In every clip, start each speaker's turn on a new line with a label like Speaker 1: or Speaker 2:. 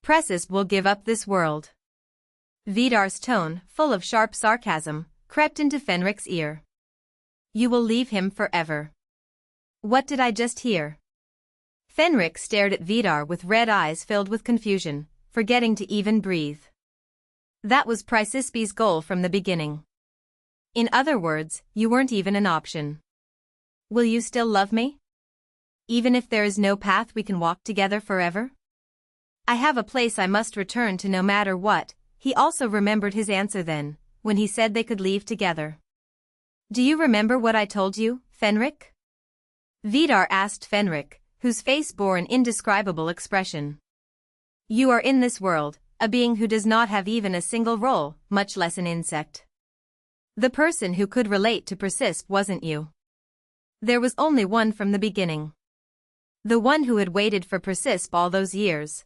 Speaker 1: Presepe will give up this world. Vidar's tone, full of sharp sarcasm, crept into Fenric's ear. You will leave him forever. What did I just hear? Fenric stared at Vidar with red eyes filled with confusion, forgetting to even breathe. That was Presepe's goal from the beginning. In other words, you weren't even an option. Will you still love me? Even if there is no path we can walk together forever? I have a place I must return to no matter what. He also remembered his answer then, when he said they could leave together. Do you remember what I told you, Fenric? Vidar asked Fenric, whose face bore an indescribable expression. You are in this world, a being who does not have even a single role, much less an insect. The person who could relate to Presepe wasn't you. There was only one from the beginning. The one who had waited for Presepe all those years,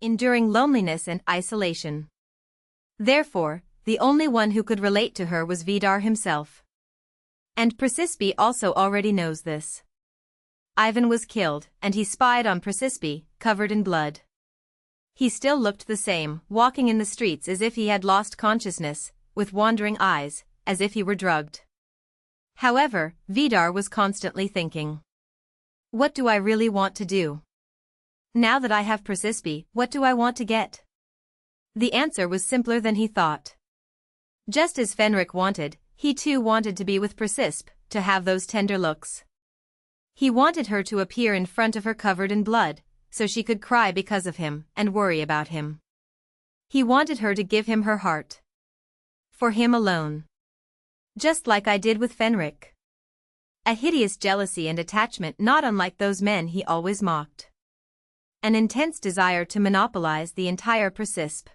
Speaker 1: enduring loneliness and isolation. Therefore, the only one who could relate to her was Vidar himself. And Presepe also already knows this. Ivan was killed, and he spied on Presepe, covered in blood. He still looked the same, walking in the streets as if he had lost consciousness, with wandering eyes, as if he were drugged. However, Vidar was constantly thinking. What do I really want to do? Now that I have Presepe, what do I want to get? The answer was simpler than he thought. Just as Fenric wanted, he too wanted to be with Presepe, to have those tender looks. He wanted her to appear in front of her covered in blood, so she could cry because of him and worry about him. He wanted her to give him her heart. For him alone. Just like I did with Fenric. A hideous jealousy and attachment not unlike those men he always mocked. An intense desire to monopolize the entire Presepe.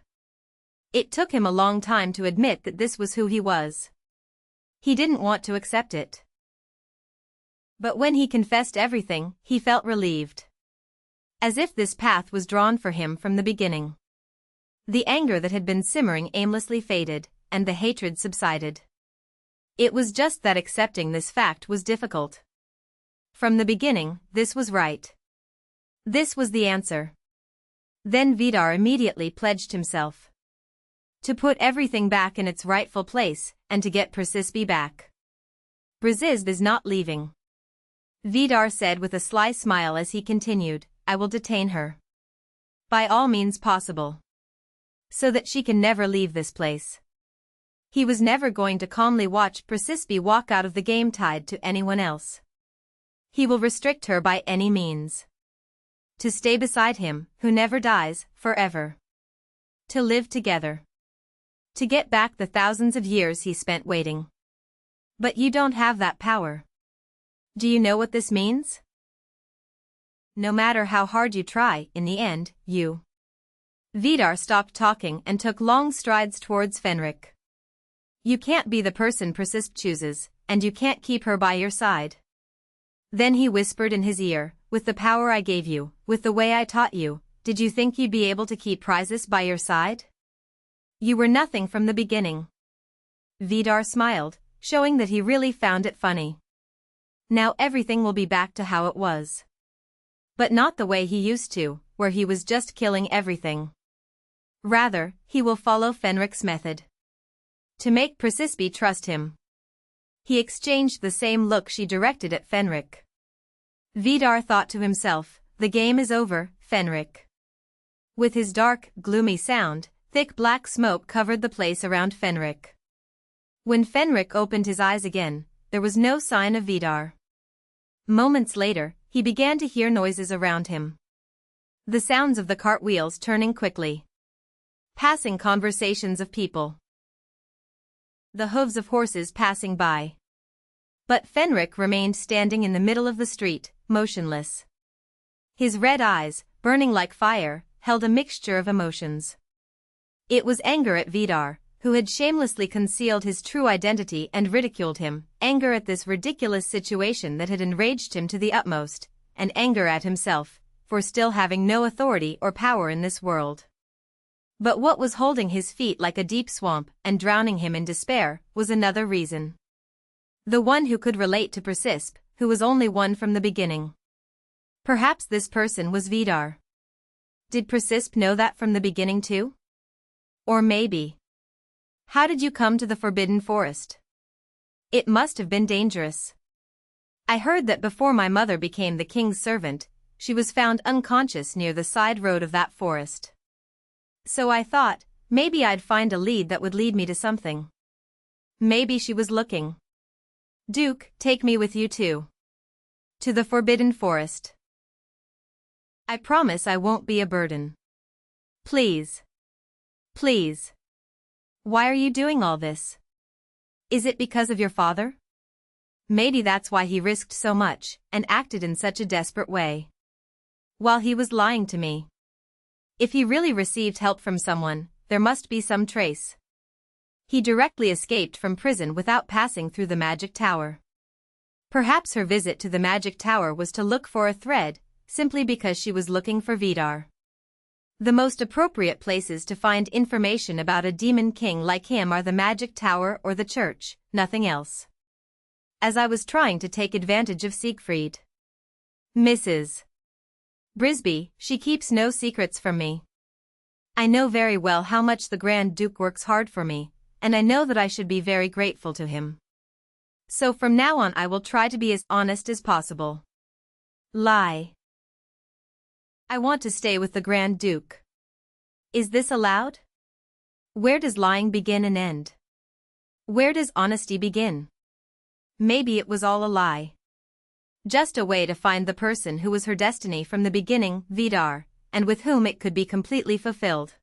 Speaker 1: It took him a long time to admit that this was who he was. He didn't want to accept it. But when he confessed everything, he felt relieved. As if this path was drawn for him from the beginning. The anger that had been simmering aimlessly faded, and the hatred subsided. It was just that accepting this fact was difficult. From the beginning, this was right. This was the answer. Then Vidar immediately pledged himself to put everything back in its rightful place, and to get Presepe back. Presepe is not leaving. Vidar said with a sly smile as he continued, I will detain her. By all means possible. So that she can never leave this place. He was never going to calmly watch Presepe walk out of the game tied to anyone else. He will restrict her by any means. To stay beside him, who never dies, forever. To live together. To get back the thousands of years he spent waiting. But you don't have that power. Do you know what this means? No matter how hard you try, in the end, you. Vidar stopped talking and took long strides towards Fenric. You can't be the person Presepe chooses, and you can't keep her by your side. Then he whispered in his ear, with the power I gave you, with the way I taught you, did you think you'd be able to keep Presepe by your side? You were nothing from the beginning. Vidar smiled, showing that he really found it funny. Now everything will be back to how it was. But not the way he used to, where he was just killing everything. Rather, he will follow Fenric's method. To make Presepe trust him. He exchanged the same look she directed at Fenric. Vidar thought to himself, the game is over, Fenric. With his dark, gloomy sound, thick black smoke covered the place around Fenric. When Fenric opened his eyes again, there was no sign of Vidar. Moments later, he began to hear noises around him. The sounds of the cartwheels turning quickly. Passing conversations of people. The hooves of horses passing by. But Fenric remained standing in the middle of the street, motionless. His red eyes, burning like fire, held a mixture of emotions. It was anger at Vidar, who had shamelessly concealed his true identity and ridiculed him, anger at this ridiculous situation that had enraged him to the utmost, and anger at himself, for still having no authority or power in this world. But what was holding his feet like a deep swamp and drowning him in despair was another reason. The one who could relate to Presepe, who was only one from the beginning. Perhaps this person was Vidar. Did Presepe know that from the beginning too? Or maybe. How did you come to the Forbidden Forest? It must have been dangerous. I heard that before my mother became the king's servant, she was found unconscious near the side road of that forest. So I thought, maybe I'd find a lead that would lead me to something. Maybe she was looking. Duke, take me with you too. To the Forbidden Forest. I promise I won't be a burden. Please. Please. Why are you doing all this? Is it because of your father? Maybe that's why he risked so much and acted in such a desperate way. While he was lying to me. If he really received help from someone, there must be some trace. He directly escaped from prison without passing through the magic tower. Perhaps her visit to the magic tower was to look for a thread, simply because she was looking for Vidar. The most appropriate places to find information about a demon king like him are the magic tower or the church, nothing else. As I was trying to take advantage of Siegfried. Mrs. Brisby, she keeps no secrets from me. I know very well how much the Grand Duke works hard for me, and I know that I should be very grateful to him. So from now on I will try to be as honest as possible. Lie. I want to stay with the Grand Duke. Is this allowed? Where does lying begin and end? Where does honesty begin? Maybe it was all a lie. Just a way to find the person who was her destiny from the beginning, Vidar, and with whom it could be completely fulfilled.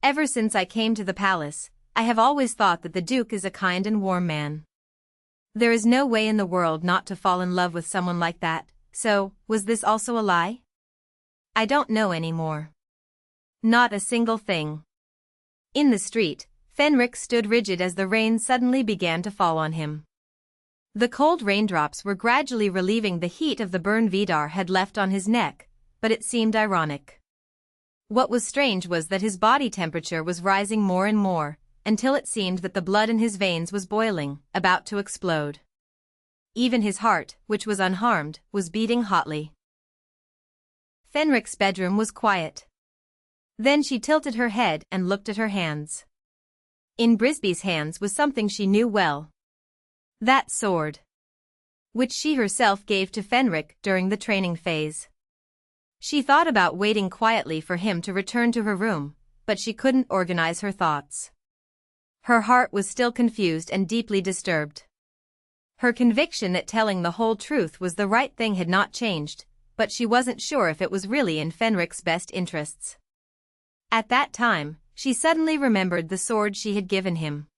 Speaker 1: Ever since I came to the palace, I have always thought that the Duke is a kind and warm man. There is no way in the world not to fall in love with someone like that, so, was this also a lie? I don't know anymore. Not a single thing. In the street, Fenric stood rigid as the rain suddenly began to fall on him. The cold raindrops were gradually relieving the heat of the burn Vidar had left on his neck, but it seemed ironic. What was strange was that his body temperature was rising more and more, until it seemed that the blood in his veins was boiling, about to explode. Even his heart, which was unharmed, was beating hotly. Fenric's bedroom was quiet. Then she tilted her head and looked at her hands. In Brisby's hands was something she knew well. That sword. Which she herself gave to Fenric during the training phase. She thought about waiting quietly for him to return to her room, but she couldn't organize her thoughts. Her heart was still confused and deeply disturbed. Her conviction that telling the whole truth was the right thing had not changed, but she wasn't sure if it was really in Fenric's best interests. At that time, she suddenly remembered the sword she had given him.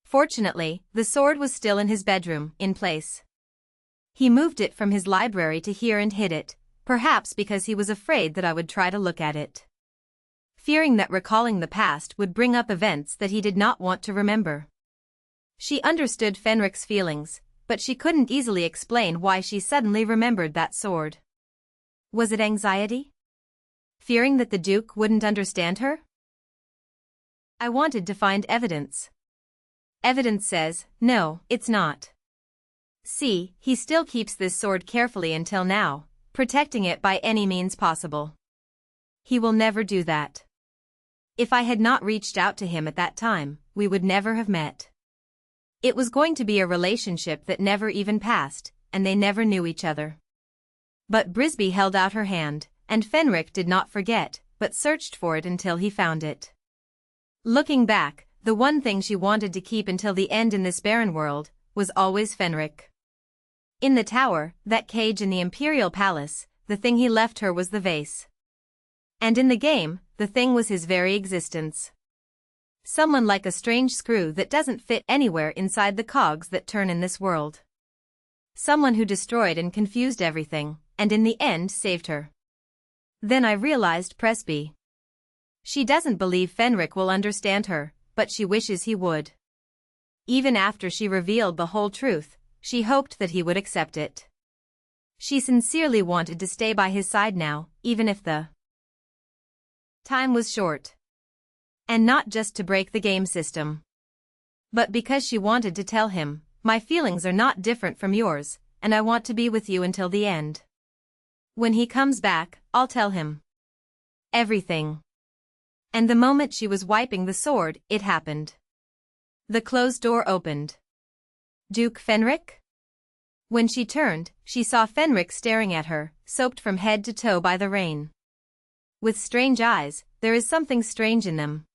Speaker 1: Fortunately, the sword was still in his bedroom, in place. He moved it from his library to here and hid it, perhaps because he was afraid that I would try to look at it. Fearing that recalling the past would bring up events that he did not want to remember. She understood Fenric's feelings, but she couldn't easily explain why she suddenly remembered that sword. Was it anxiety? Fearing that the Duke wouldn't understand her? I wanted to find evidence. Evidence says, no, it's not. See, he still keeps this sword carefully until now, protecting it by any means possible. He will never do that. If I had not reached out to him at that time, we would never have met. It was going to be a relationship that never even passed, and they never knew each other. But Brisby held out her hand, and Fenric did not forget, but searched for it until he found it. Looking back, the one thing she wanted to keep until the end in this barren world was always Fenric. In the tower, that cage in the Imperial Palace, the thing he left her was the vase. And in the game, the thing was his very existence. Someone like a strange screw that doesn't fit anywhere inside the cogs that turn in this world. Someone who destroyed and confused everything, and in the end saved her. Then I realized Presepe. She doesn't believe Fenric will understand her, but she wishes he would. Even after she revealed the whole truth, she hoped that he would accept it. She sincerely wanted to stay by his side now, even if the time was short. And not just to break the game system. But because she wanted to tell him, my feelings are not different from yours, and I want to be with you until the end. When he comes back, I'll tell him. Everything. And the moment she was wiping the sword, it happened. The closed door opened. Duke Fenric? When she turned, she saw Fenric staring at her, soaked from head to toe by the rain. With strange eyes, there is something strange in them.